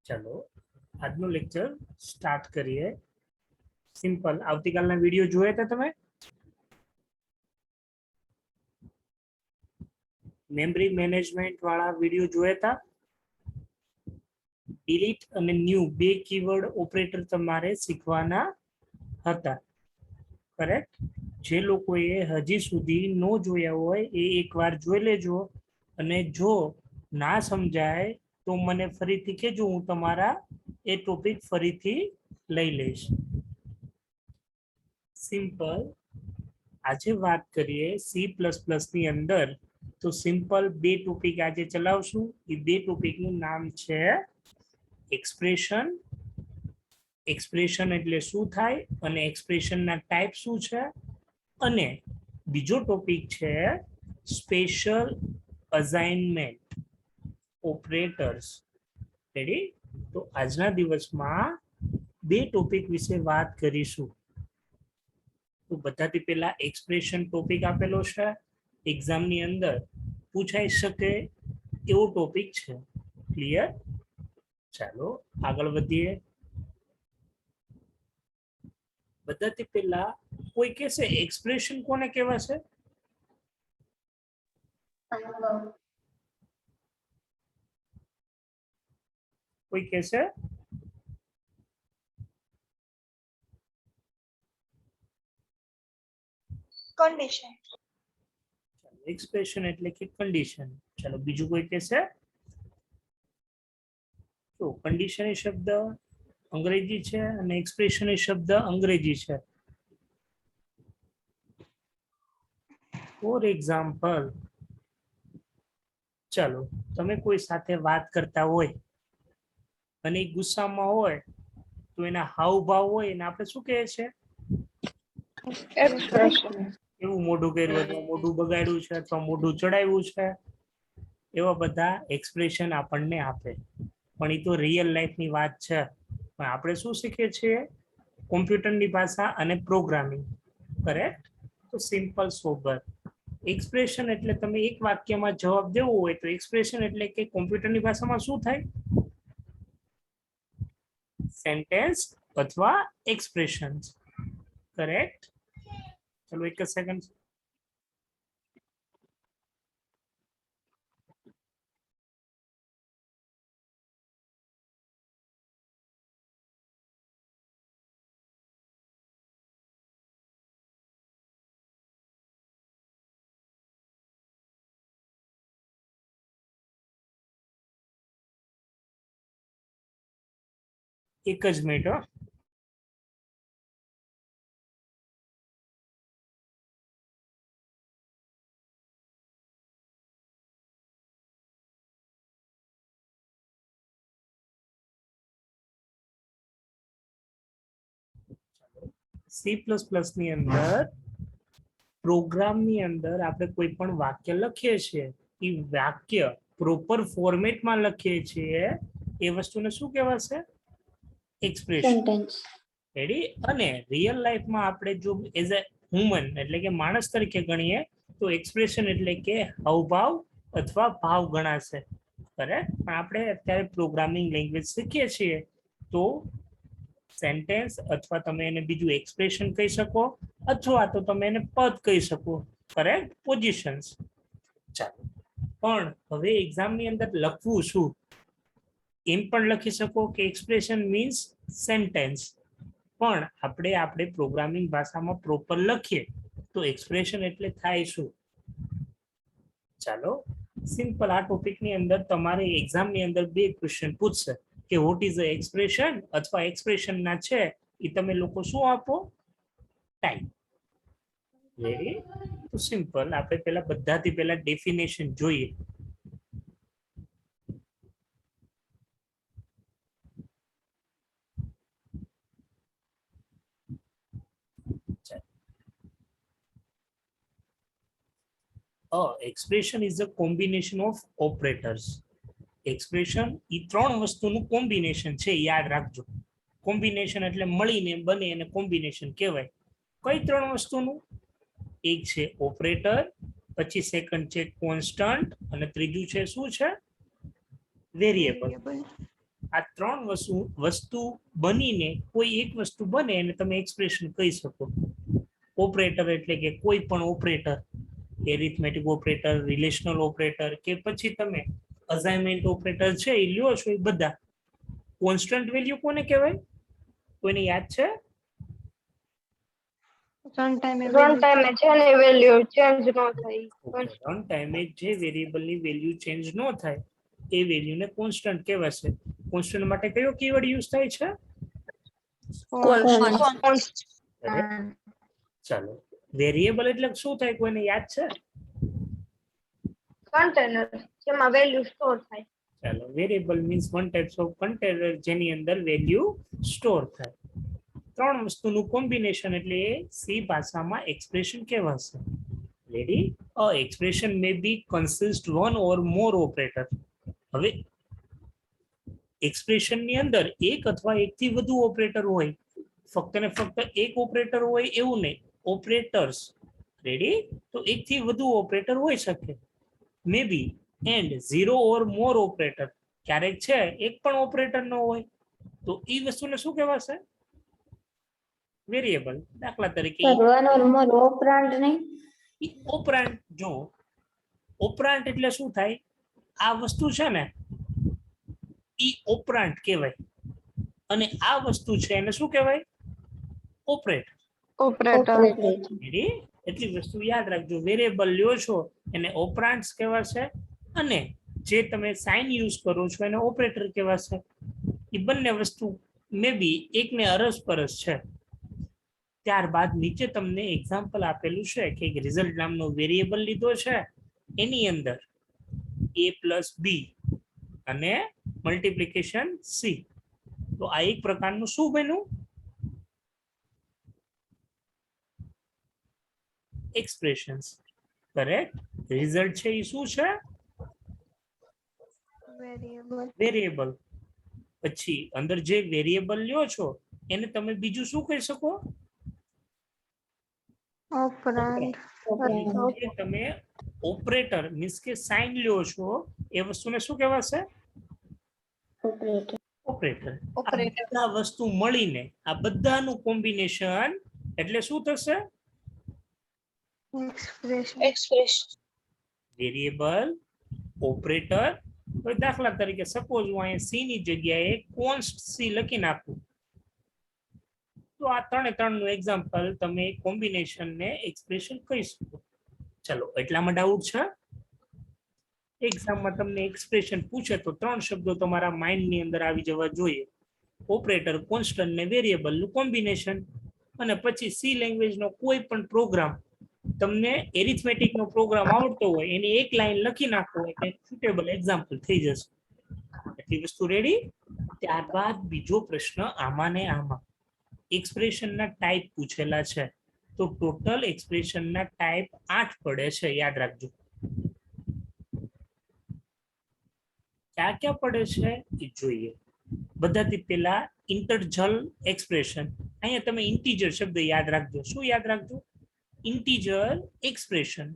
चलो આજનો lecture start કરીએ. સિમ્પલ આવતીકાલના વિડિયો જોયા હતા તમે? મેમરી મેનેજમેન્ટ વાળા વિડિયો જોયા હતા? ડિલીટ અને ન્યુ બે કીવર્ડ ઓપરેટર તમારે શીખવાના હતા. કરેક્ટ? જે લોકોએ હજી સુધી નો જોયા હોય એ એકવાર જોઈ લેજો અને જો ના સમજાય તો મને ફરીથી કહેજો, હું તમારા એ ટોપિક ફરીથી લઈ લઈશ. સિમ્પલ આજે વાત કરીએ C++ ની અંદર તો સિમ્પલ બે ટોપિક આજે ચલાવશું. એ બે ટોપિકનું નામ છે એક્સપ્રેશન. એક્સપ્રેશન એટલે શું થાય અને એક્સપ્રેશનના ટાઈપ શું છે, અને બીજો ટોપિક છે સ્પેશિયલ અસાઇનમેન્ટ ઓપરેટર્સ. રેડી? તો આજના દિવસમાં બે ટોપિક વિશે વાત કરીશું. તો બધાથી પહેલા એક્સપ્રેશન ટોપિક આપેલો છે, એક્ઝામની અંદર પૂછાઈ શકે એવો ટોપિક છે. ક્લિયર? ચાલો આગળ વધીએ. બધાથી પહેલા કોઈ કહેશે એક્સપ્રેશન કોને કહેવાશે? કોઈ કહેશે? condition. એક્સપ્રેશન એટલે કે કન્ડિશન. ચાલો બીજું કોઈ કહેશે? તો કન્ડિશન એ શબ્દ અંગ્રેજી છે અને એક્સપ્રેશન એ શબ્દ અંગ્રેજી છે. ફોર એક્ઝામ્પલ, ચાલો તમે કોઈ સાથે વાત કરતા હોય અને ગુસ્સામાં હોય તો એના હાવભાવ હોય એને આપણે શું કહે છે? Expression. એવું મોઢું કર્યું અથવા મોઢું બગાડ્યું છે અથવા મોઢું ચડાવ્યું છે, એવા બધા એક્સપ્રેશન આપણને આપે. પણ એ તો રિયલ લાઈફની વાત છે. પણ આપણે શું શીખીએ છીએ? કોમ્પ્યુટરની ભાષા અને પ્રોગ્રામિંગ. કરેક્ટ? તો સિમ્પલ સોબર. એક્સપ્રેશન એટલે તમે એક વાક્યમાં જવાબ દેવો હોય તો એક્સપ્રેશન એટલે કે કોમ્પ્યુટરની ભાષામાં શું થાય? સેન્ટેન્સ અથવા એક્સપ્રેશન્સ. કરેક્ટ? ચલો એક જ સેકન્ડ. એક જ મિનિટ. C++ ની અંદર પ્રોગ્રામની અંદર આપણે કોઈ પણ વાક્ય લખીએ છીએ, એ વાક્ય પ્રોપર ફોર્મેટમાં લખીએ છીએ એ વસ્તુને શું કહેવાશે? એક્સપ્રેશન. રેડી? અને રિયલ લાઈફમાં આપણે જો એઝ અ હ્યુમન એટલે કે માણસ તરીકે ગણીએ તો એક્સપ્રેશન એટલે કે હાવભાવ અથવા ભાવ ગણાશે. કરેક્ટ? પણ આપણે અત્યારે પ્રોગ્રામિંગ લેંગ્વેજ શીખીએ છીએ તો સેન્ટેન્સ અથવા તમે એને બીજું એક્સપ્રેશન કહી શકો અથવા તો તમે એને પદ કહી શકો. કરેક્ટ? પોઝિશન્સ. ચાલો, પણ હવે એક્ઝામની અંદર લખવું શું? એમ પણ લખી શકો કે એક્સપ્રેશન મીન્સ સેન્ટેન્સ, પણ આપણે પ્રોગ્રામિંગ ભાષામાં પ્રોપર લખીએ તો એક્સપ્રેશન એટલે થાય શું? ચાલો સિમ્પલ આ ટોપિકની અંદર તમારે એક્ઝામની અંદર બે ક્વેશ્ચન પૂછશે કે વોટ ઇઝ અ એક્સપ્રેશન અથવા એક્સપ્રેશન ના છે એ તમે લોકો શું આપો? ટાઈપ. રેડી? તો સિમ્પલ આપણે પહેલા બધાથી પહેલા ડેફિનેશન જોઈએ. Expression is a combination of operators. Expression એ ત્રણ વસ્તુનું કોમ્બિનેશન છે, યાદ રાખજો. કોમ્બિનેશન એટલે મળીને બને એને કોમ્બિનેશન કહેવાય. કઈ ત્રણ વસ્તુનું? એક છે ઓપરેટર, પછી સેકન્ડ છે કોન્સ્ટન્ટ અને ત્રીજું છે શું છે? વેરિયેબલ. આ ત્રણ વસ્તુ બનીને કોઈ એક વસ્તુ બને અને તમે એક્સપ્રેશન કહી શકો. ઓપરેટર એટલે કે કોઈ પણ operator, arithmetic operator, relational operator, કે પછી તમે અસાઇનમેન્ટ ઓપરેટર છે એ લ્યો છો એ બધા. કોન્સ્ટન્ટ વેલ્યુ કોને કહેવાય? કોઈને યાદ છે? રન ટાઈમે છે ને વેલ્યુ ચેન્જ ન થાય. રન ટાઈમે જે વેરિયેબલની વેલ્યુ ચેન્જ ન થાય એ વેલ્યુને કોન્સ્ટન્ટ કહેવાશે. કોન્સ્ટન્ટ માટે કયો કીવર્ડ યુઝ થાય છે? ચાલો, વેરિયેબલ એટલે શું થાય કોઈને યાદ છે? કન્ટેનર જેમાં વેલ્યુ સ્ટોર થાય. ચાલો, variable means one types of container જેની અંદર વેલ્યુ સ્ટોર થાય. ત્રણ વસ્તુનું કોમ્બિનેશન એટલે સી ભાષામાં એક્સપ્રેશન કહેવાશે. Ready? A expression may be consist one or more operator. હવે એક્સપ્રેશનની અંદર એક અથવા એકથી વધુ ઓપરેટર હોય. ફક્ત ને ફક્ત એક ઓપરેટર હોય એવું નહીં, ઓપરેટર્સ. રેડી? તો એકથી વધુ ઓપરેટર હોઈ શકે. May be and zero or more operator. ક્યારેક છે એક પણ ઓપરેટર ન હોય તો એ વસ્તુને શું કહેવાશે? વેરિયેબલ. દાખલા તરીકે ઓપરાંડ નહીં, ઓપરાંડ. જો ઓપરાંડ એટલે શું થાય? આ વસ્તુ છે ને ઈ ઓપરાંડ કહેવાય અને આ વસ્તુ છે એને શું કહેવાય? ઓપરેટર. એટલી વસ્તુ યાદ રાખજો. વેરિયેબલ લ્યો છો એને ઓપરાન્ડ્સ કહેવાશે અને જે તમે સાઇન યુઝ કરો છો એને ઓપરેટર કહેવાશે. એ બંને વસ્તુ મે બી એકને અરસપરસ છે. ત્યારબાદ નીચે તમને એક્ઝામ્પલ આપેલું છે કે એક રિઝલ્ટ નામનો વેરિયેબલ લીધો છે, એની અંદર a+b અને મલ્ટીપ્લિકેશન c. તો આ એક પ્રકારનું શું બન્યું? એક્સપ્રેશન્સ. કરેક્ટ. રિઝલ્ટ છે એ શું છે? વેરિયેબલ. પછી અંદર જે વેરિયેબલ લ્યો છો એને તમે બીજું શું કહી શકો? ઓપરાંડ. તમે ઓપરેટર મીન્સ કે સાઇન લ્યો છો એ વસ્તુને શું કહેવાશે? ઓપરેટર. આ વસ્તુ મળીને આ બધાનું કોમ્બિનેશન એટલે શું થશે? એક્સપ્રેશન. Variable, operator. દાખલા તરીકે સપોઝ હું અહીંયા સી ની જગ્યાએ કોન્સ્ટ સી લખી નાખું તો આ ત્રણનું એક્ઝામ્પલ તમે કોમ્બિનેશન ને એક્સપ્રેશન કહી શકો. ચલો, એટલામાં ડાઉટ છે? એક્ઝામમાં તમને એક્સપ્રેશન પૂછે તો ત્રણ શબ્દો તમારા માઇન્ડની અંદર આવી જવા જોઈએ: ઓપરેટર, કોન્સ્ટન્ટ ને વેરિયેબલ નું કોમ્બિનેશન. અને પછી સી લેંગ્વેજનો કોઈ પણ પ્રોગ્રામ, તમને એરિથમેટિક નો પ્રોગ્રામ આવડતો હોય એની એક લાઈન લખી નાખો એટલે સુટેબલ એક્ઝામ્પલ થઈ જશે. એટલી વસ્તુ રેડી? ત્યારબાદ બીજો પ્રશ્ન આમાં ને આમાં એક્સપ્રેશનના ટાઈપ પૂછેલા છે. તો ટોટલ એક્સપ્રેશનના ટાઈપ 8 પડે છે, યાદ રાખજો. ક્યાં ક્યાં પડે છે એ જોઈએ. બધાથી પહેલા ઇન્ટરજલ એક્સપ્રેશન. અહીંયા તમે ઇન્ટીજર શબ્દ યાદ રાખજો. શું યાદ રાખજો? Integer expression.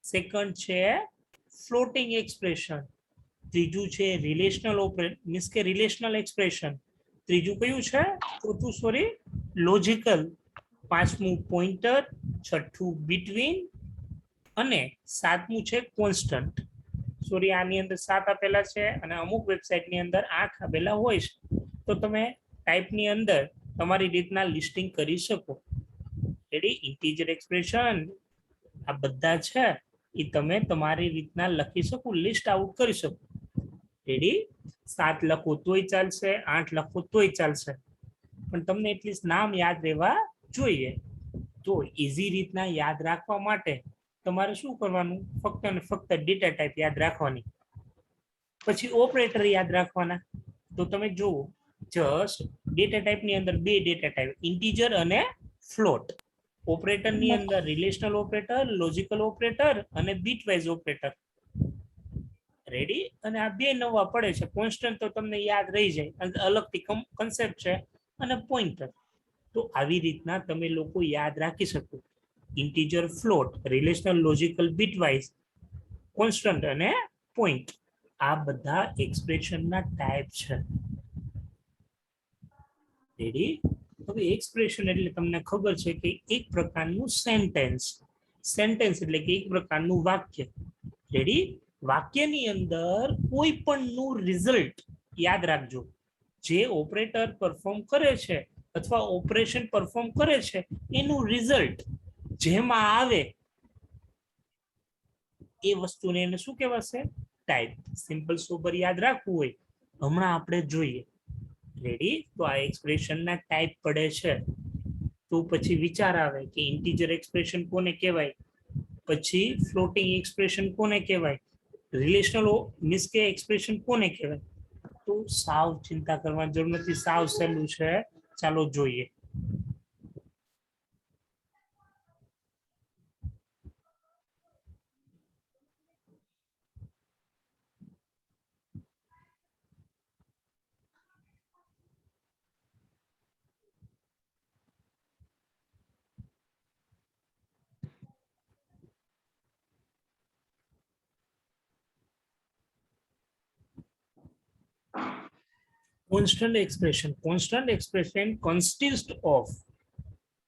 સેકન્ડ છે ફ્લોટિંગ એક્સપ્રેશન. ત્રીજું છે રિલેશનલ મીન્સ કે રિલેશનલ એક્સપ્રેશન. ત્રીજું કયું છે? ચોથું સોરી લોજિકલ. પાંચમું પોઇન્ટર. છઠ્ઠું બિટવીન અને સાતમું છે કોન્સ્ટન્ટ. સોરી, આની અંદર 7 આપેલા છે અને અમુક વેબસાઇટની અંદર 8 આપેલા હોય છે. તો તમે ટાઈપની અંદર તમારી રીતના લિસ્ટિંગ કરી શકો. રેડી? ઇન્ટીજર એક્સપ્રેશન આ બધા છે એ તમે તમારી રીતના લખી શકો, લિસ્ટ આઉટ કરી શકો. રેડી? 7 લખો તોય ચાલશે, 8 લખો તોય ચાલશે, પણ તમને એટલીસ્ટ નામ યાદ રહેવા જોઈએ. તો ઇઝી રીતના યાદ રાખવા માટે તમારે શું કરવાનું? ફક્ત અને ફક્ત ડેટા ટાઈપ યાદ રાખવાની, પછી ઓપરેટર યાદ રાખવાના. તો તમે જુઓ, જસ્ટ ડેટા ટાઈપની અંદર 2 ડેટા ટાઈપ, ઇન્ટીજર અને ફ્લોટ. ઓપરેટરની અંદર રિલેશનલ ઓપરેટર, લોજિકલ ઓપરેટર અને બીટવાઇઝ ઓપરેટર. રેડી? અને આ 2 નવા પડે છે. કોન્સ્ટન્ટ તો તમને યાદ રહી જાય, અલગથી કન્સેપ્ટ છે, અને પોઇન્ટર. તો આવી રીતના તમે લોકો યાદ રાખી શકો. Integer, float, relational, logical, bitwise, constant અને પોઇન્ટ. આ બધા એક્સપ્રેશનના ટાઈપ છે. રેડી? હવે એક્સપ્રેશન એટલે તમને ખબર છે કે એક પ્રકારનું સેન્ટેન્સ. સેન્ટેન્સ એટલે કે એક પ્રકારનું વાક્ય. રેડી? વાક્યની અંદર કોઈ પણનું રિઝલ્ટ યાદ રાખજો. જે ઓપરેટર પરફોર્મ કરે છે અથવા ઓપરેશન પરફોર્મ કરે છે એનું રિઝલ્ટ જેમાં આવે એ વસ્તુને એને શું કહેવાશે? ટાઈપ. સિમ્પલ સોબર યાદ રાખવું હોય હમણાં આપણે જોઈએ. રેડી? તો આ એક્સપ્રેશનના ટાઈપ પડે છે તો પછી વિચાર આવે કે ઇન્ટીજર એક્સપ્રેશન કોને કહેવાય, પછી ફ્લોટિંગ એક્સપ્રેશન કોને કહેવાય, રિલેશનલ મીન્સ કે એક્સપ્રેશન કોને કહેવાય. તો સાવ ચિંતા કરવાની જરૂર નથી, સાવ સહેલું છે. ચાલો જોઈએ. Constant expression consists of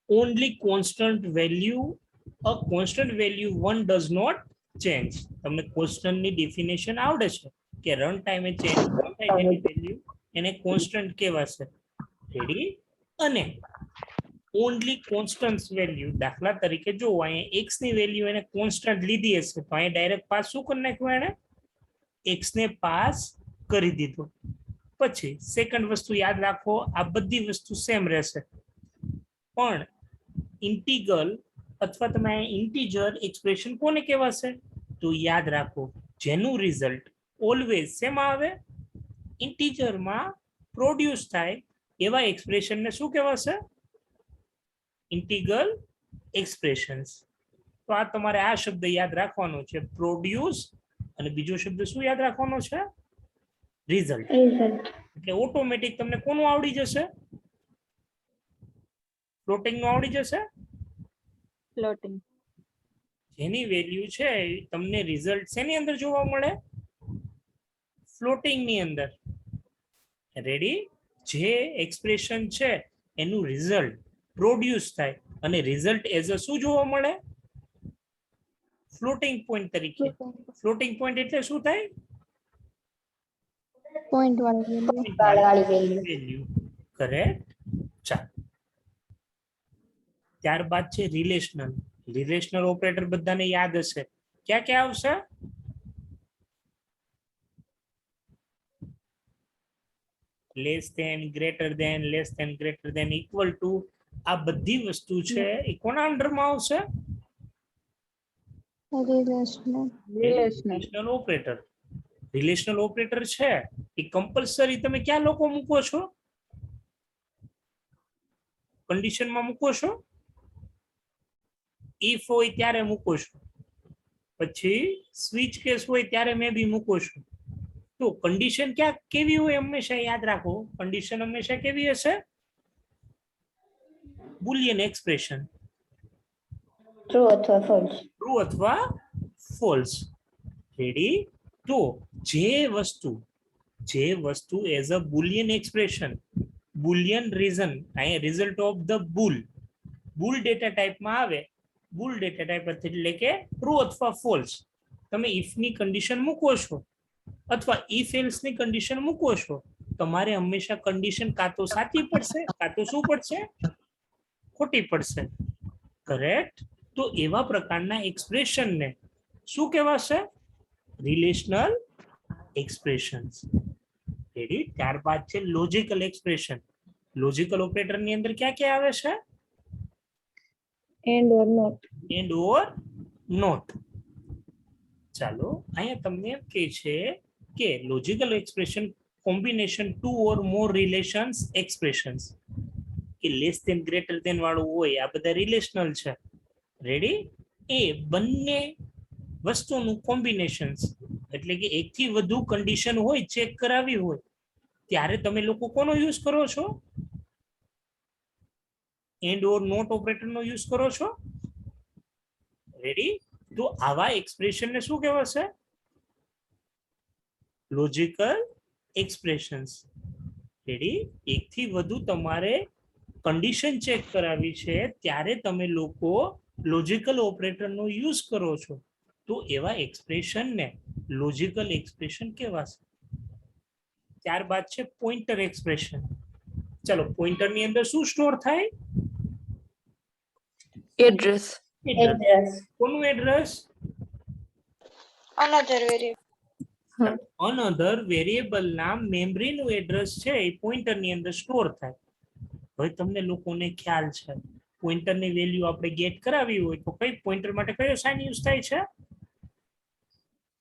only constant value. A constant value one does not change. તમને constant ની definition આવડે છે કે રન ટાઈમે ચેન્જ થાય એની વેલ્યુ એને કોન્સ્ટન્ટ કહેવાશે. રેડી? અને ઓનલી કોન્સ્ટન્ટ વેલ્યુ, દાખલા તરીકે જો અહીંયા x ની વેલ્યુ એને કોન્સ્ટન્ટ લીધી હશે તો અહીંયા ડાયરેક્ટ પાસ શું કરી નાખ્યું એને? x ને પાસ કરી દીધું. પછી સેકન્ડ વસ્તુ યાદ રાખો, આ બધી વસ્તુ સેમ રહેશે પણ ઇન્ટિગ્રલ અથવા તમે ઇન્ટીજર એક્સપ્રેશન કોને કહેવાશે? તો યાદ રાખો જેનું રિઝલ્ટ ઓલવેઝ શેમાં આવે? ઇન્ટીજરમાં પ્રોડ્યુસ થાય એવા એક્સપ્રેશનને શું કહેવાશે? Integral expressions. તો આ તમારે આ શબ્દ યાદ રાખવાનો છે, પ્રોડ્યુસ, અને બીજો શબ્દ શું યાદ રાખવાનો છે? રિઝલ્ટ. એટલે ઓટોમેટિક તમને કોનું આવડી જશે? ફ્લોટિંગ નું આવડી જશે. ફ્લોટિંગ જેની વેલ્યુ છે તમને રિઝલ્ટ શેની અંદર જોવા મળે? ફ્લોટિંગ ની અંદર. રેડી? જે એક્સપ્રેશન છે એનું રિઝલ્ટ પ્રોડ્યુસ થાય અને રિઝલ્ટ એઝ અ શું જોવા મળે? ફ્લોટિંગ પોઈન્ટ તરીકે. ફ્લોટિંગ પોઈન્ટ એટલે શું થાય? પોઈન્ટ વાળી વેલ્યુ. કરેક્ટ. ચાલો, ત્યારબાદ છે રિલેશનલ. રિલેશનલ ઓપરેટર બધાને યાદ હશે. ક્યાં ક્યાં આવશે? Less than, greater than, less than, greater than, equal to. આ બધી વસ્તુ છે એ કોના અંડરમાં આવશે? Relational operator. રિલેશનલ ઓપરેટર છે એ કમ્પલસરી તમે ક્યાં લોકો મૂકો છો? કન્ડિશનમાં મૂકો છો. ઇફ હોય ત્યારે મૂકો છો, પછી સ્વિચ કેસ હોય ત્યારે મે બી મૂકો છો. તો કન્ડિશન ક્યાં કેવી હોય? હંમેશા યાદ રાખો, કન્ડિશન હંમેશા કેવી હશે? Boolean expression. ટ્રુ અથવા ફોલ્સ. ટ્રુ અથવા ફોલ્સ. રેડી? તો જે વસ્તુ as a boolean expression, boolean reason, અહીંયા result of the bool data ટાઈપમાં આવે. બુલ ડેટા ટાઈપ એટલે કે ટ્રુ અથવા ફોલ્સ. તમે ઇફ ની કન્ડિશન મૂકો છો અથવા ઇફ એલ્સ ની કન્ડિશન મૂકો છો, તમારે હંમેશા કન્ડિશન કાં તો સાચી પડશે કાં તો શું પડશે? ખોટી પડશે. કરેક્ટ? તો એવા પ્રકારના એક્સપ્રેશનને શું કહેવાશે? Relational expressions. રેડી? ત્યારબાદ છે લોજિકલ એક્સપ્રેશન. લોજિકલ ઓપરેટર ની અંદર ક્યાં ક્યાં આવે છે? And or not. And or not. ચાલો, અહીંયા તમને એમ કહે છે કે logical expression combination two or more relations expressions, કે લેસ ધેન, ગ્રેટર ધેન વાળું હોય, આ બધા રિલેશનલ છે. રેડી? એ બંને વસ્તુનું કોમ્બિનેશન્સ, એટલે કે એકથી વધુ કન્ડિશન હોય, ચેક કરાવી હોય ત્યારે તમે લોકો કોનો યુઝ કરો છો? એન્ડ ઓર નોટ ઓપરેટરનો યુઝ કરો છો. રેડી? તો આવા એક્સપ્રેશનને શું કહેવાશે? Logical expressions. રેડી? એકથી વધુ તમારે કન્ડિશન ચેક કરાવી છે ત્યારે તમે લોકો લોજિકલ ઓપરેટરનો યુઝ કરો છો, તો એવા એક્સપ્રેશનને લોજિકલ એક્સપ્રેશન કહેવાશે. ત્યારબાદ છે પોઇન્ટર એક્સપ્રેશન. ચલો, પોઇન્ટરની અંદર શું સ્ટોર થાય? Address. એડ્રેસ. કોનું address? Another variable. Another variable ના મેમરીનું એડ્રેસ છે એ પોઇન્ટરની અંદર સ્ટોર થાય. હવે તમને લોકોને ખ્યાલ છે, પોઇન્ટરની વેલ્યુ આપણે ગેટ કરાવી હોય તો કઈ પોઇન્ટર માટે કયો સાઇન યુઝ થાય છે?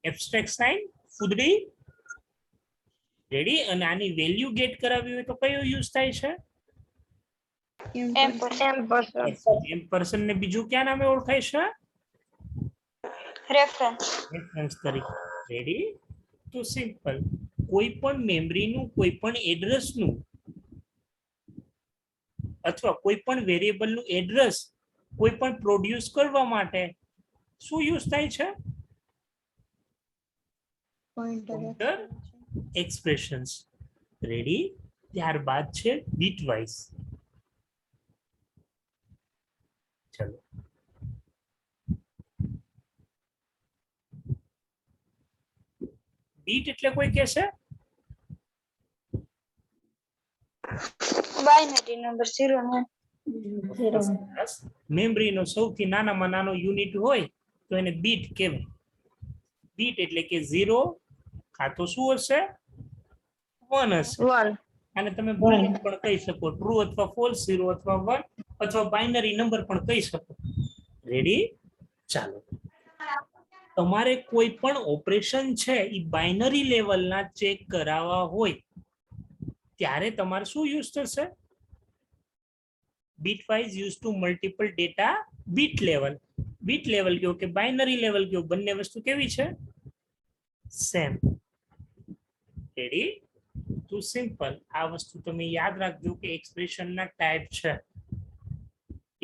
એબ્સ્ટ્રેક્ટ સાઇન, ફૂદડી. રેડી? અને આની વેલ્યુ ગેટ કરાવી હોય તો કયો યુઝ થાય છે? એમ્પરસેન્ડ ને બીજું ક્યાં નામે ઓળખાય છે? રેફરન્સ. રેફરન્સ તરીકે. રેડી? તો સિમ્પલ, કોઈ પણ મેમરીનું કોઈ પણ એડ્રેસનું અથવા કોઈ પણ વેરિયેબલનું એડ્રેસ કોઈ પણ પ્રોડ્યુસ કરવા માટે શું યુઝ થાય છે? Pointer expressions. રેડી? ત્યારબાદ છે બીટવાઇઝ. ચલો, બીટ એટલે કોઈ કહેશે? બાઇનરી નંબર 0 ને મેમરીનો સૌથી નાનામાં નાનો યુનિટ હોય તો એને બીટ કહેવાય. બીટ એટલે કે 0 કાં તો શું હશે? 1 હશે. 1. અને તમે બુલિયન પણ કહી શકો, ટ્રુ અથવા ફોલ્સ, 0 અથવા 1, અથવા બાઇનરી નંબર પણ કહી શકો. રેડી? ચાલો, તમારે કોઈ પણ ઓપરેશન છે એ બાઇનરી લેવલના ચેક કરાવવા હોય ત્યારે તમારે શું યુઝ થશે? bitwise used to multiple data bit level. Bit level કયો કે બાઇનરી લેવલ કયો, બંને વસ્તુ કેવી છે? સેમ. રેડી? તો સિમ્પલ, આ વસ્તુ તમે યાદ રાખજો કે એક્સપ્રેશનના ટાઈપ છે.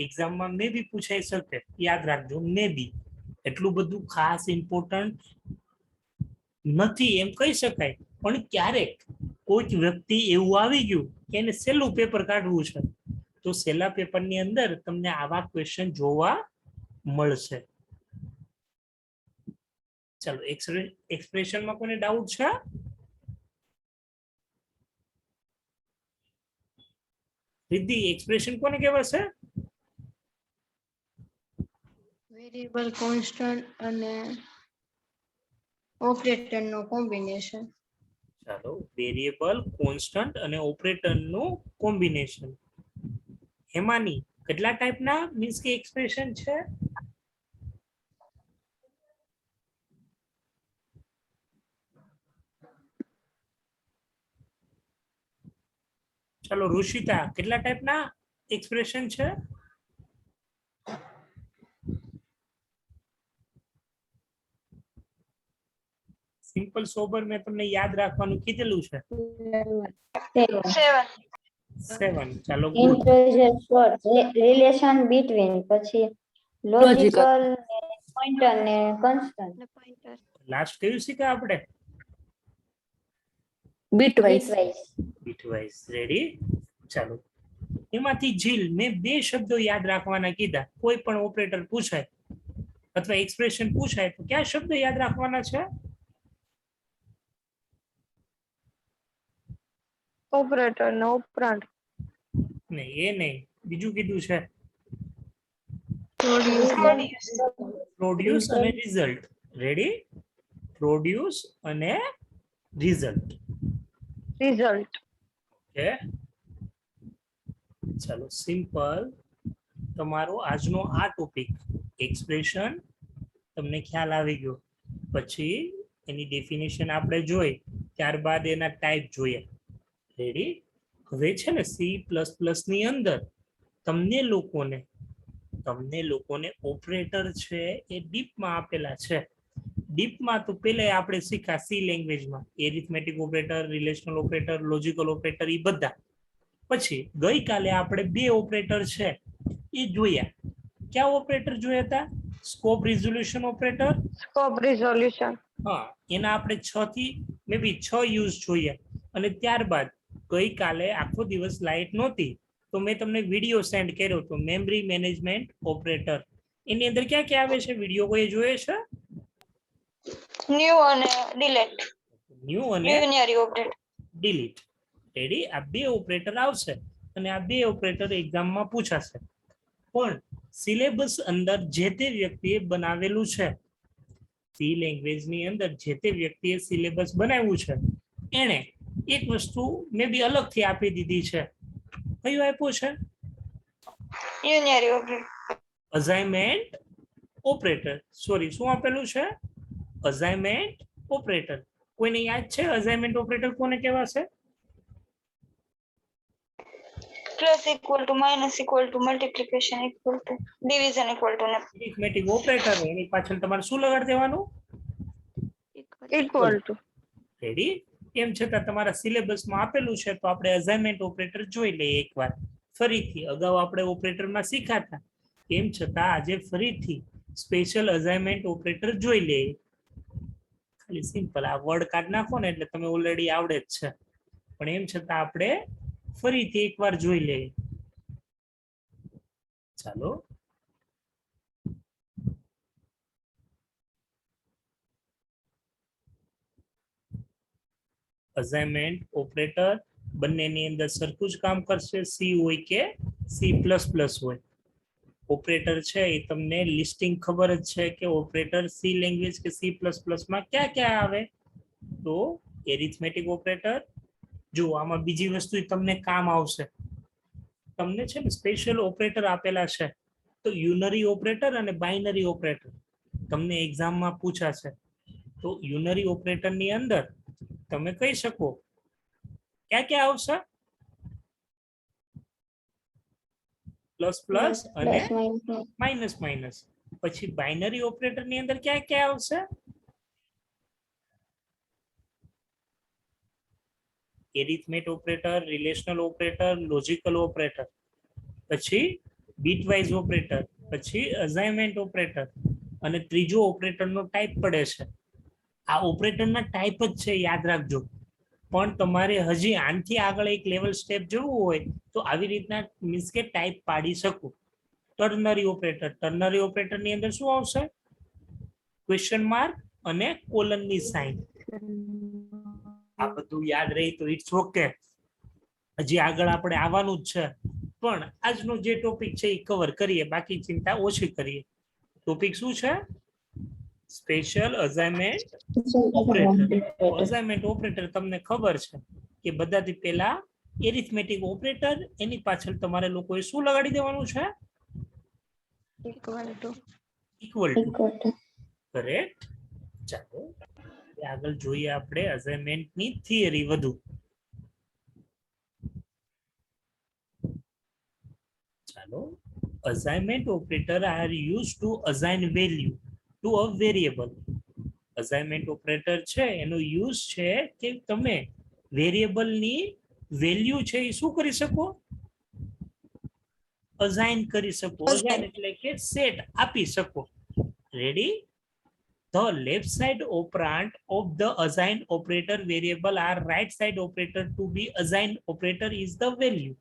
એક્ઝામમાં મે બી પૂછાઈ શકે, યાદ રાખજો, મે બી. એટલું બધું ખાસ ઇમ્પોર્ટન્ટ નથી એમ કહી શકાય, પણ ક્યારેક કોઈક વ્યક્તિ એવું આવી ગયું કે એને સહેલું પેપર કાઢવું છે, તો સહેલા પેપરની અંદર તમને આવા ક્વેશ્ચન જોવા મળશે. ચલો, એક્સપ્રેશનમાં કોને ડાઉટ છે? રિદ્ધિ, એક્સપ્રેશન કોને કહેવાશે? વેરિયેબલ, કોન્સ્ટન્ટ અને ઓપરેટરનો કોમ્બિનેશન. ચાલો, વેરિયેબલ, કોન્સ્ટન્ટ અને ઓપરેટરનું કોમ્બિનેશન. એમાંની કેટલા ટાઈપના મીન્સ કે એક્સપ્રેશન છે? ચાલો ઋષિતા, કેટલા ટાઈપના એક્સપ્રેશન છે? સિમ્પલ સોબર મેં તમને યાદ રાખવાનું કીધેલું છે. 7. 7. ચાલો, ગુડ. ઇન્ટરજર શોર્ટ રિલેશન બિટવીન, પછી લોજિકલ, પોઇન્ટર ને કોન્સ્ટન્ટ. લાસ્ટ કયું શીખ્યા આપણે? Bitwise. બીટવાઇઝ. રેડી? ચાલો, એમાંથી જીલ મેં 2 શબ્દો યાદ રાખવાના કીધા. કોઈ પણ ઓપરેટર પૂછાય અથવા એક્સપ્રેશન પૂછાય તો કયા શબ્દ યાદ રાખવાના છે? ઓપરેટર નો ઓપરાન્ડ. નહીં, એ નહીં, બીજું કીધું છે. પ્રોડ્યુસ અને રિઝલ્ટ. રેડી? પ્રોડ્યુસ અને રિઝલ્ટ. ઓકે, ચાલો, સિમ્પલ. તમારો આજનો આ ટોપિક એક્સપ્રેશન તમને ખ્યાલ આવી ગયો. પછી એની ડેફિનેશન આપણે જોઈ, ત્યારબાદ એના ટાઈપ જોયા. રેડી? હવે છે ને C++ ની અંદર તમને લોકોને ઓપરેટર છે એ ડીપમાં આપેલા છે. ડીપમાં તો પહેલા આપણે શીખ્યા સી લેંગ્વેજમાં arithmetic operator, relational operator, logical operator, એ બધા. પછી ગઈકાલે આપણે 2 ઓપરેટર છે એ જોયા. ક્યાં ઓપરેટર જોયા હતા? Scope resolution operator. Scope resolution. હા, એના આપણે 6 થી મે બી 6 યુઝ જોઈએ. અને ત્યારબાદ ગઈકાલે આખો દિવસ લાઇટ નહોતી તો મેં તમને વિડીયો સેન્ડ કર્યો તો મેમરી મેનેજમેન્ટ ઓપરેટર એની અંદર ક્યાં ક્યાં આવે છે વિડીયો કોઈ જોયે છે ન્યુ અને ડિલીટ ન્યુ અને યુનિયરી ઓપરેટર ડિલીટ રેડી આ બે ઓપરેટર આવશે અને આ બે ઓપરેટર એક્ઝામમાં પૂછાશે પણ સિલેબસ અંદર જે તે વ્યક્તિએ બનાવેલું છે સી લેંગ્વેજની અંદર જે તે વ્યક્તિએ સિલેબસ બનાવ્યું છે એણે એક વસ્તુ મે બી અલગથી આપી દીધી છે કયું આપ્યું છે યુનિયરી ઓપરેટર અસાઇનમેન્ટ ઓપરેટર સોરી શું આપેલું છે અસાઇનમેન્ટ ઓપરેટર કોઈને યાદ છે અસાઇનમેન્ટ ઓપરેટર કોને કહેવાશે plus equal to minus equal to multiplication equal to division equal to arithmetic operator એની પાછળ તમારે શું લગાડી દેવાનું ઇક્વલ ટુ રેડી એમ છતાં તમારા સિલેબસમાં આપેલું છે તો આપણે અસાઇનમેન્ટ ઓપરેટર જોઈ લઈએ એકવાર ફરીથી અગાઉ આપણે ઓપરેટરમાં શીખ્યા એમ છતાં આજે ફરીથી સ્પેશિયલ અસાઇનમેન્ટ ઓપરેટર જોઈ લઈએ ખાલી સિમ્પલ આ વર્ડ કાર્ડ નાખો ને એટલે તમે ઓલરેડી આવડે જ છે પણ એમ છતાં આપણે ફરીથી એકવાર જોઈ લઈએ ચાલો અસાઇનમેન્ટ ઓપરેટર બંનેની અંદર સરખું જ કામ કરશે સી હોય કે સી પ્લસ પ્લસ હોય ઓપરેટર છે એ તમને લિસ્ટિંગ ખબર જ છે કે ઓપરેટર સી લેંગ્વેજ કે સી પ્લસ પ્લસમાં ક્યાં ક્યાં આવે તો એરિથમેટિક ઓપરેટર જો આમાં બીજી વસ્તુ તમને કામ આવશે તમને છે ને સ્પેશિયલ ઓપરેટર આપેલા છે તો યુનરી ઓપરેટર અને બાઇનરી ઓપરેટર તમને એક્ઝામમાં પૂછાશે તો યુનરી ઓપરેટરની અંદર તમે કહી શકો ક્યાં ક્યાં આવશે પ્લસ પ્લસ અને માઇનસ માઇનસ પછી બાઇનરી ઓપરેટર ની અંદર ક્યાં ક્યાં આવશે arithmetic operator relational operator logical operator પછી બીટવાઇઝ ઓપરેટર પછી અસાઇનમેન્ટ ઓપરેટર અને ત્રીજો ઓપરેટરનો ટાઈપ પડે છે આ ઓપરેટરના ટાઈપ જ છે યાદ રાખજો પણ તમારે હજી આનથી આગળ એક લેવલ સ્ટેપ જવું હોય તો આવી રીતના મીન્સ કે ટાઈપ પાડી શકો ટર્નરી ઓપરેટરની અંદર શું આવશે ક્વેશ્ચન માર્ક અને કોલનની સાઇન આ બધું યાદ રહી તો ઇટ્સ ઓકે હજી આગળ આપણે આવવાનું જ છે પણ આજનો જે ટોપિક છે એ કવર કરીએ બાકી ચિંતા ઓછી કરીએ ટોપિક શું છે special assignment operator assignment operator તમને ખબર છે કે બધાથી પહેલા એરિથમેટિક ઓપરેટર એની પાછળ તમારે લોકોએ શું લગાડી દેવાનું છે equal to equal to correct ચાલો આગળ જોઈએ આપણે અસાઇનમેન્ટની થિયરી વધુ ચાલો assignment operator are use to assign value to a variable assignment operator છે એનો યુઝ છે કે તમે વેરિયેબલની વેલ્યુ છે એ શું કરી શકો અસાઇન કરી શકો અસાઇન એટલે કે સેટ આપી શકો ready the left side operand of the assigned operator variable are right side operator to be assigned operator is the value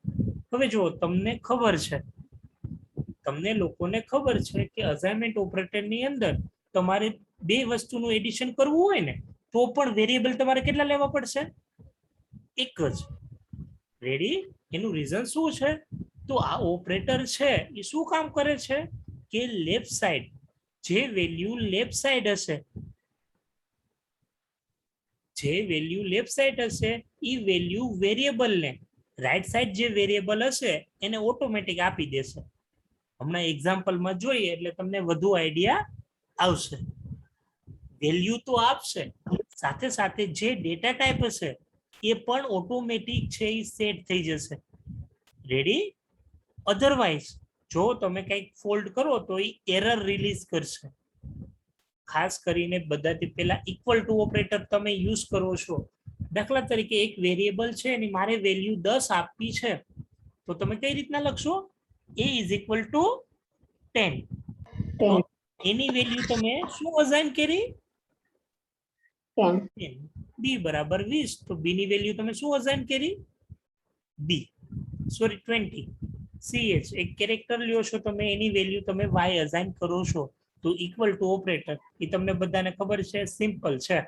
હવે જો તમને ખબર છે તમને લોકોને ખબર છે કે અસાઇનમેન્ટ ઓપરેટર ની અંદર તમારે બે વસ્તુનું એડિશન કરવું હોય ને તો પણ વેરિયેબલ તમારે કેટલા લેવા પડશે એક જ રેડી એનું રીઝન શું છે તો આ ઓપરેટર છે એ શું કામ કરે છે કે લેફ્ટ સાઈડ જે વેલ્યુ લેફ્ટ સાઈડ હશે એ વેલ્યુ વેરિયેબલ ને રાઈટ સાઈડ જે વેરિયેબલ હશે એને ઓટોમેટિક આપી દેશે હમણાં એક્ઝામ્પલમાં જોઈએ એટલે તમને વધુ આઈડિયા આવશે વેલ્યુ તો આપશે સાથે સાથે જે ડેટા ટાઈપ હશે એ પણ ઓટોમેટિક છે એ સેટ થઈ જશે રેડી અધરવાઇઝ જો તમે કંઈક ફોલ્ટ કરો તો એ એરર રિલીઝ કરશે ખાસ કરીને બધાથી પહેલા ઇક્વલ ટુ ઓપરેટર તમે યુઝ કરો છો દાખલા તરીકે એક વેરિયેબલ છે એની મારે વેલ્યુ 10 આપવી છે તો તમે કઈ રીતના લખશો a is equal to 10 તો એની વેલ્યુ તમે શું અસાઇન કરી 10 b બરાબર 20 તો b ની વેલ્યુ તમે શું અસાઇન કરી બી સોરી 20 ch એક કેરેક્ટર લ્યો છો તમે, એની વેલ્યુ તમે y અસાઇન કરો છો તો ઇક્વલ ટુ ઓપરેટર. એ તમને બધાને ખબર છે, સિમ્પલ છે.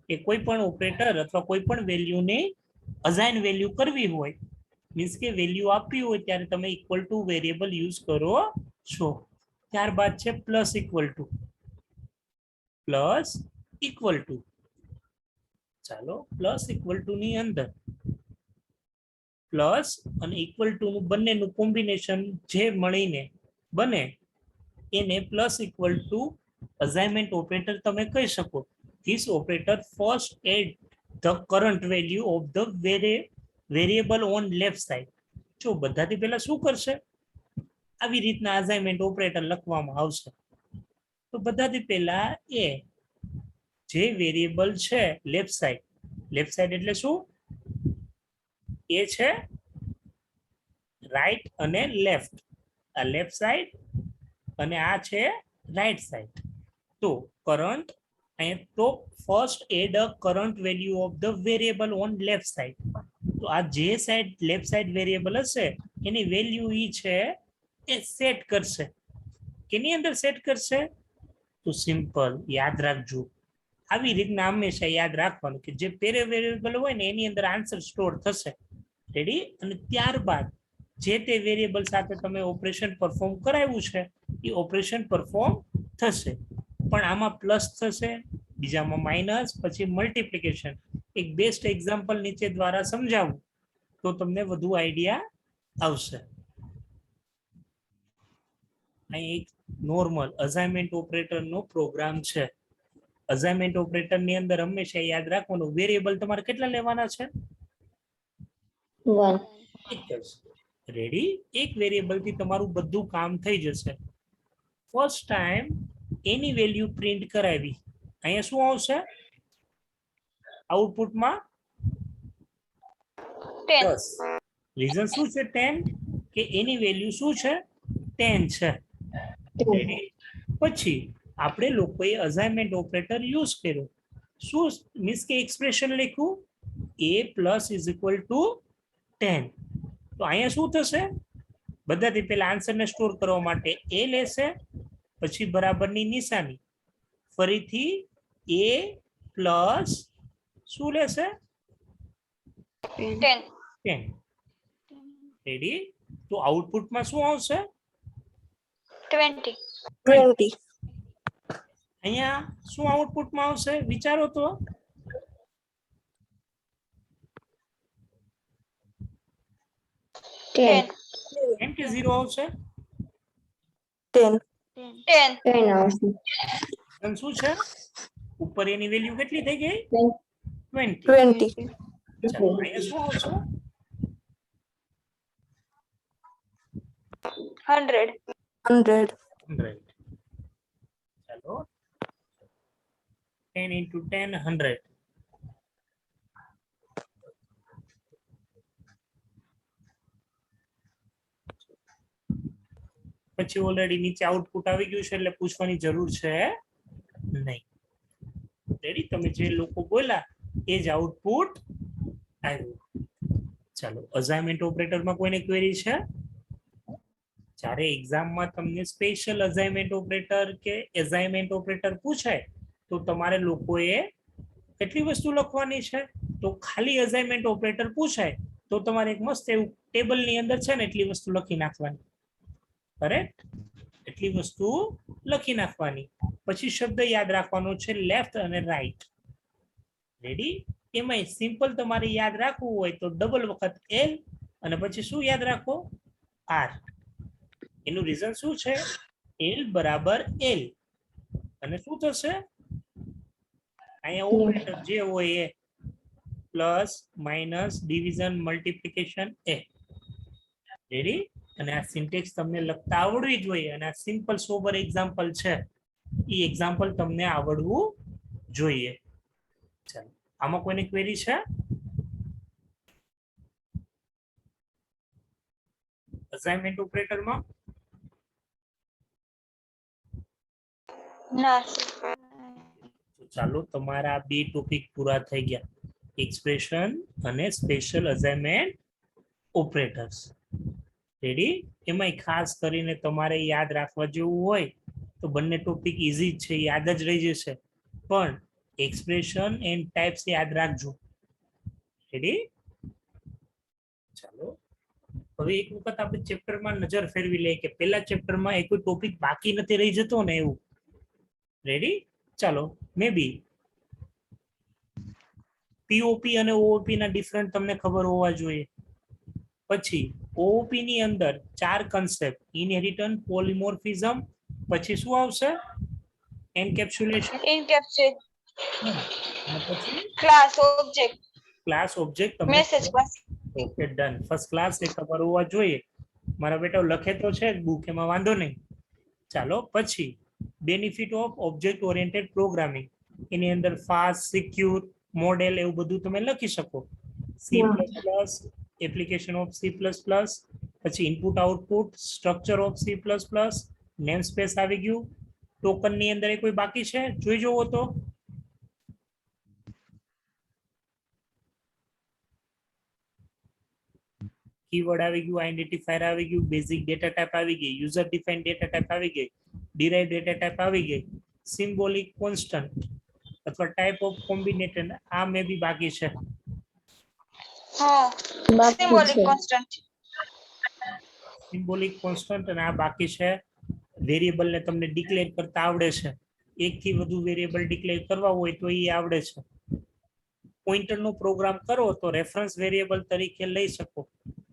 કે કોઈ પણ ઓપરેટર અથવા કોઈ પણ વેલ્યુને અસાઇન વેલ્યુ કરવી હોય, મીન્સ કે વેલ્યુ આપવી હોય ત્યારે તમે ઇક્વલ ટુ વેરિયેબલ યુઝ કરો છો. ત્યારબાદ છે પ્લસ ઇક્વલ ટુ. ચાલો પ્લસ ઇક્વલ ટુ ની અંદર પ્લસ અને ઇક્વલ ટુ નું બંનેનું કોમ્બિનેશન જે મળીને બને એને plus equal two assignment operator તમે કહી શકો. This operator first aid the current value of the variable on left side. જો બધાથી પહેલા શું કરશે, આવી રીતના અસાઇનમેન્ટ ઓપરેટર લખવામાં આવશે. તો બધાથી પહેલા એ જે વેરિયેબલ છે લેફ્ટ સાઇડ એટલે શું, એ છે રાઈટ અને લેફ્ટ. આ લેફ્ટ સાઈડ અને આ છે રાઈટ સાઈડ. તો કરંટ and તો first add a current value of the variable on left side. તો આ જે સાઈડ લેફ્ટ સાઈડ વેરિયેબલ હશે એની વેલ્યુ ઈ છે એ સેટ કરશે. કેની અંદર સેટ કરશે, તો સિમ્પલ યાદ રાખજો. આવી રીતના હંમેશા યાદ રાખવાનું કે જે પેરે વેરિયેબલ હોય ને એની અંદર આન્સર સ્ટોર થશે. રેડી. અને ત્યારબાદ જે તે વેરિયેબલ સાથે તમે ઓપરેશન પરફોર્મ કરાવ્યું છે એ ઓપરેશન પરફોર્મ થશે. પણ આમાં પ્લસ થશે, બીજામાં માઇનસ, પછી મલ્ટિપ્લિકેશન. એક બેસ્ટ એક્ઝામ્પલ નીચે દ્વારા સમજાવું તો તમને વધુ આઈડિયા આવશે. અહીં એક નોર્મલ અસાઇનમેન્ટ ઓપરેટરનો પ્રોગ્રામ છે. અસાઇનમેન્ટ ઓપરેટરની અંદર હંમેશા યાદ રાખવાનું વેરિયેબલ તમારે કેટલા લેવાના છે, 1. એક જ. રેડી. એક વેરિયેબલ થી તમારું બધું કામ થઈ જશે. ફર્સ્ટ ટાઈમ એની વેલ્યુ પ્રિન્ટ કરાવી, અહીંયા શું આવશે આઉટપુટમાં 10. 10. રીઝન શું છે 10, કે એની વેલ્યુ શું છે 10 છે. Ready? પછી આપણે લોકોએ અસાઇનમેન્ટ ઓપરેટર યુઝ કર્યો. શું મીન્સ કે એક્સપ્રેશન લખ્યું a plus is equal to 10. તો અહીંયા શું થશે, બધાથી પહેલા આન્સરને સ્ટોર કરવા માટે a લેશે, પછી બરાબરની નિશાની, ફરીથી a પ્લસ શું લેશે 10. 10. રેડી. તો આઉટપુટમાં શું આવશે, 20. 20. અહીંયા શું આઉટપુટમાં આવશે વિચારો તો. 10. કેમ કે 0 આવશે, 10. 10. 10 આવશે. અને શું છે ઉપર એની વેલ્યુ કેટલી થઈ ગઈ 20. 20. ચાલો અહીંયા શું આવશે 100. 100. 100. ચાલો 10 into 10 100. પછી ઓલરેડી નીચે આઉટપુટ આવી ગયું છે એટલે પૂછવાની જરૂર છે નહીં. રેડી. તમે જે લોકો બોલ્યા એ જ આઉટપુટ આવ્યું. ચાલો અસાઇનમેન્ટ ઓપરેટરમાં કોઈને ક્વેરી છે, જ્યારે એક્ઝામમાં તમને સ્પેશિયલ અસાઇનમેન્ટ ઓપરેટર કે એસાઇનમેન્ટ ઓપરેટર પૂછાય તો તમારે લોકોએ કેટલી વસ્તુ લખવાની છે, તો ખાલી અસાઇનમેન્ટ ઓપરેટર પૂછાય તો તમારે એક મસ્ત એવું ટેબલની અંદર છે ને એટલી વસ્તુ લખી નાખવાની. કરેક્ટ, એટલી વસ્તુ લખી નાખવાની. પછી શબ્દ યાદ રાખવાનો છે લેફ્ટ અને રાઈટ. રેડી. એમાં સિમ્પલ તમારે યાદ રાખવું હોય તો ડબલ વખત એલ અને પછી શું યાદ રાખો આર. એનું રીઝન શું છે, એલ બરાબર એલ અને શું થશે અહીંયા ઓપરેટર જે હોય એ પ્લસ માઇનસ ડિવિઝન મલ્ટિપ્લિકેશન એ. રેડી. અને આ સિન્ટેક્સ તમને લખતા આવડવી જોઈએ અને આ સિમ્પલ સોબર એક્ઝામ્પલ છે એ એક્ઝામ્પલ તમને આવડવું જોઈએ. ચાલો આમાં કોઈને ક્વેરી છે, અસાઇનમેન્ટ ઓપરેટરમાં. ના. તો ચાલો તમારા બે ટોપિક પૂરા થઈ ગયા, એક્સપ્રેશન અને સ્પેશિયલ અસાઇનમેન્ટ ઓપરેટર્સ. રેડી? એમાંય ખાસ કરીને તમારે યાદ રાખવા જેવું હોય તો બંને ટોપિક ઇઝી જ છે, યાદ જ રહી જશે, પણ એક્સપ્રેશન એન્ડ ટાઈપ્સ યાદ રાખજો. રેડી? ચાલો હવે એક વખત આપણે ચેપ્ટરમાં નજર ફેરવી લઈએ કે પહેલા ચેપ્ટરમાં એ કોઈ ટોપિક બાકી નથી રહી જતો ને એવું. રેડી? ચાલો મે બી પીઓપી અને ઓઓપી ના ડિફરન્ટ તમને ખબર હોવા જોઈએ. પછી ઓઓપી ની અંદર 4 કન્સેપ્ટ ઇનહેરિટન્સ, પોલિમોર્ફિઝમ, પછી શું આવશે? એન્કેપ્સ્યુલેશન, અને પછી ક્લાસ ઓબ્જેક્ટ ક્લાસ ઓબ્જેક્ટ. તમને message class. Okay done, first class એ ખબર હોવા જોઈએ. મારા બેટા લખે તો છે બુક, એમાં વાંધો નહીં. ચાલો પછી benefit of object oriented programming, એની અંદર ફાસ્ટ, સિક્યુર, મોડેલ એવું બધું તમે લખી શકો. C plus plus, application of C plus plus, પછી input output, structure of C plus plus, namespace આવી ગયું. ટોકન ની અંદર એ કોઈ બાકી છે જોઈ જોવો તો. કીવર્ડ આવી ગયું, આઇડેન્ટિફાયર આવી ગયું, બેઝિક ડેટા ટાઈપ આવી ગઈ, યુઝર ડિફાઇન્ડ ડેટા ટાઈપ આવી ગઈ, ડિરાઇવ્ડ ડેટા ટાઈપ આવી ગઈ, સિમ્બોલિક કોન્સ્ટન્ટ અથવા ટાઈપ ઓફ કોમ્બિનેશન આ મે બી બાકી છે. હા, બાકી સિમ્બોલિક છે. કોન્સ્ટન્ટ. સિમ્બોલિક કોન્સ્ટન્ટ અને આ બાકી છે. વેરિયેબલ ને તમને ડિક્લેર કરતા આવડે છે, એક થી વધુ વેરિયેબલ ડિક્લેર કરવા હોય તો એ આવડે છે. પોઇન્ટર નો પ્રોગ્રામ કરો તો રેફરન્સ વેરિયેબલ તરીકે લઈ શકો,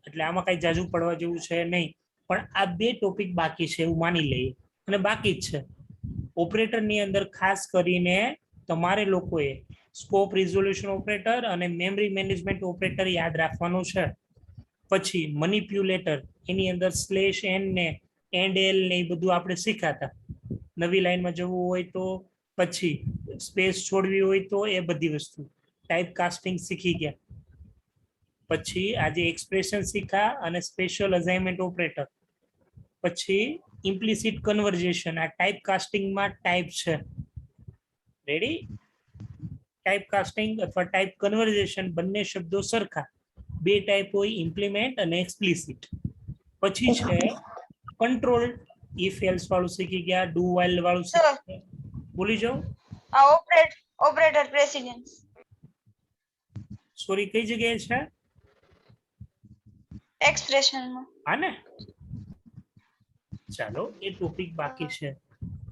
એટલે આમાં કઈ જાજુ પડવા જેવું છે નહીં. પણ આ બે ટોપિક બાકી છે એવું માની લઈએ, અને બાકી જ છે. ઓપરેટર ની અંદર ખાસ કરીને તમારે લોકોએ સ્કોપ રિઝોલ્યુશન ઓપરેટર અને મેમરી મેનેજમેન્ટ ઓપરેટર યાદ રાખવાનું છે. પછી મનિપ્યુલેટર, એની અંદર સ્લેશ એન ને એન્ડ એલ ને એ બધું આપણે શીખાતા. નવી લાઈનમાં જવું હોય તો, પછી સ્પેસ છોડવી હોય તો, એ બધી વસ્તુ. ટાઈપ કાસ્ટિંગ શીખી ગયા. પછી આજે એક્સપ્રેશન શીખા અને સ્પેશિયલ અસાઇનમેન્ટ ઓપરેટર. પછી ઇમ્પ્લિસિટ કન્વર્ઝેશન, આ ટાઈપ કાસ્ટિંગમાં ટાઈપ છે. રેડી? ટાઈપ કાસ્ટિંગ અથવા ટાઈપ કન્વર્ઝેશન બંને શબ્દો સરખા, બે ટાઈપ હોય, ઇમ્પ્લિમેન્ટ અને એક્સપ્લિસિટ. પછી છે કંટ્રોલ, ઇફ એલ્સ વાળું શીખી ગયા, ડુ વાઇલ વાળું શીખી ગયા. બોલી જાઓ. આ ઓપરેટર પ્રેસિડેન્સ. સોરી કઈ જગ્યાએ છે? એક્સપ્રેશનમાં. હા ને? ચાલો એ ટોપિક બાકી છે.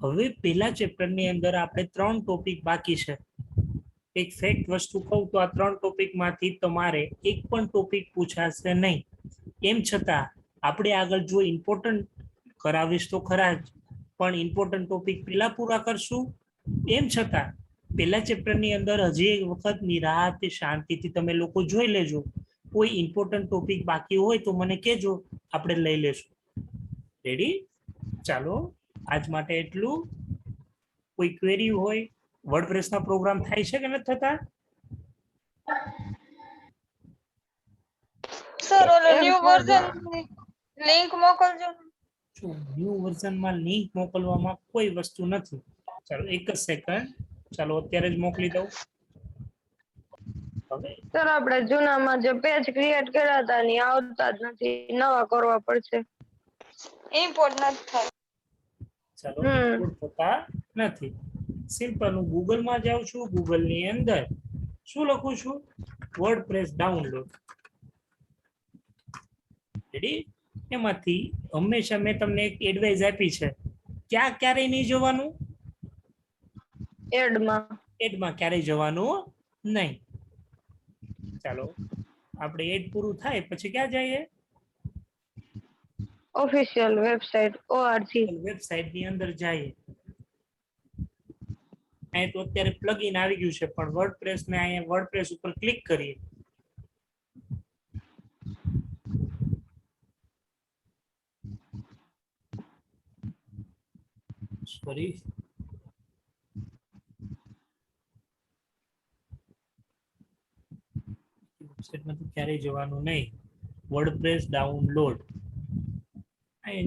હવે પહેલા ચેપ્ટર ની અંદર આપણે 3 ટોપિક બાકી છે. એક ફેક્ટ વસ્તુ કહું તો આ 3 ટોપિક માંથી તમારે એક પણ ટોપિક પૂછાશે નહીં. એમ છતાં આપણે આગળ જો ઇમ્પોર્ટન્ટ કરાવીશ તો ખરા જ, પણ ઇમ્પોર્ટન્ટ ટોપિક પેલા પૂરા કરશું. એમ છતાં પહેલા ચેપ્ટર ની અંદર હજી એક વખત નિરાતે શાંતિથી તમે લોકો જોઈ લેજો. કોઈ ઇમ્પોર્ટન્ટ ટોપિક બાકી હોય તો મને કહેજો, આપણે લઈ લેશું. રેડી? ચાલો આજ માટે એટલું. કોઈ ક્વેરી હોય? વર્ડપ્રેસ ના પ્રોગ્રામ થાય છે કે નથી થતા? સર ઓલો ન્યુ વર્ઝન લિંક મોકલજો. ન્યુ વર્ઝનમાં લિંક મોકલવામાં કોઈ વસ્તુ નથી. ચાલો એક જ સેકન્ડ, ચાલો અત્યારે જ મોકલી દઉં. હવે સર આપણે જૂનામાં જે પેજ ક્રિએટ કર્યા હતા ને આવતા જ નથી, નવા કરવા પડશે. ઇમ્પોર્ટ નથી થાય. ચાલો ઇમ્પોર્ટ થતા નથી. સિમ્પલ, હું ગૂગલમાં જાઉં છું. ગૂગલ ની અંદર શું લખું છું? WordPress download. રેડી? એમાંથી હંમેશા મેં તમને એક એડવાઇસ આપી છે, ક્યારેય નહીં જવાનું એડમાં, ક્યારેય જવાનું નહીં. ચાલો આપણે એડ પૂરું થાય પછી ક્યાં જઈએ? Official website ORG. વેબસાઇટ ની અંદર જઈએ. અહીં તો અત્યારે પ્લગઇન આવી ગયું છે, પણ વર્ડપ્રેસ ને અહીંયા વર્ડપ્રેસ ઉપર ક્લિક કરીએ. સોરી, વેબસાઇટમાં તો ક્યારેય જવાનું નહીં. વર્ડપ્રેસ ડાઉનલોડ,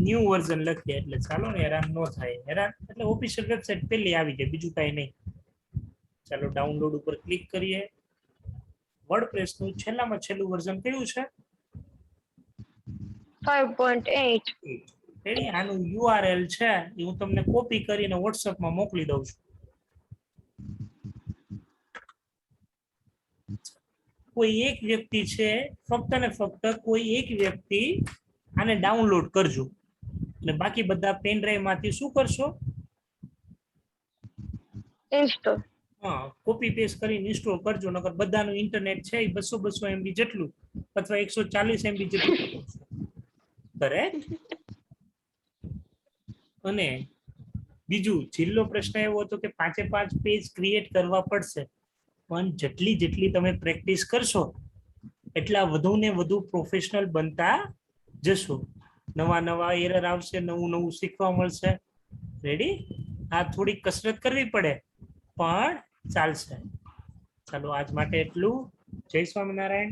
ન્યુ વર્ઝન લખીએ એટલે ચાલો ને હેરાન ન થાય. હેરાન એટલે ઓફિશિયલ વેબસાઇટ પહેલી આવી જાય, બીજું કાંઈ નહીં. ચાલો ડાઉનલોડ ઉપર ક્લિક કરીએ. વર્ડપ્રેસનું છેલ્લામાં છેલ્લું વર્ઝન કયું છે? 5.8. રેડી આનું URL છે એ હું તમને કોપી કરીને WhatsApp માં મોકલી દઉં છું. કોઈ એક વ્યક્તિ છે ફક્ત ને ફક્ત કોઈ એક વ્યક્તિ આને ડાઉનલોડ કરજો અને બાકી બધા પેન ડ્રાઈવ માંથી શું કરશો? Install. હા કોપી પેસ્ટ કરીને ઇન્સ્ટોલ કરજો નકર બધાનું ઇન્ટરનેટ છે એ 200 MB જેટલું અથવા 140 MB જેટલું કરેક્ટ. અને બીજું છેલ્લો પ્રશ્ન એવો હતો કે 5 પેજ ક્રિએટ કરવા પડશે પણ જેટલી તમે પ્રેક્ટિસ કરશો એટલા વધુ ને વધુ પ્રોફેશનલ બનતા જશો. નવા એરર આવશે, નવું શીખવા મળશે. રેડી? આ થોડી કસરત કરવી પડે પણ ચાલશે. ચાલો આજ માટે એટલું. જય સ્વામિનારાયણ.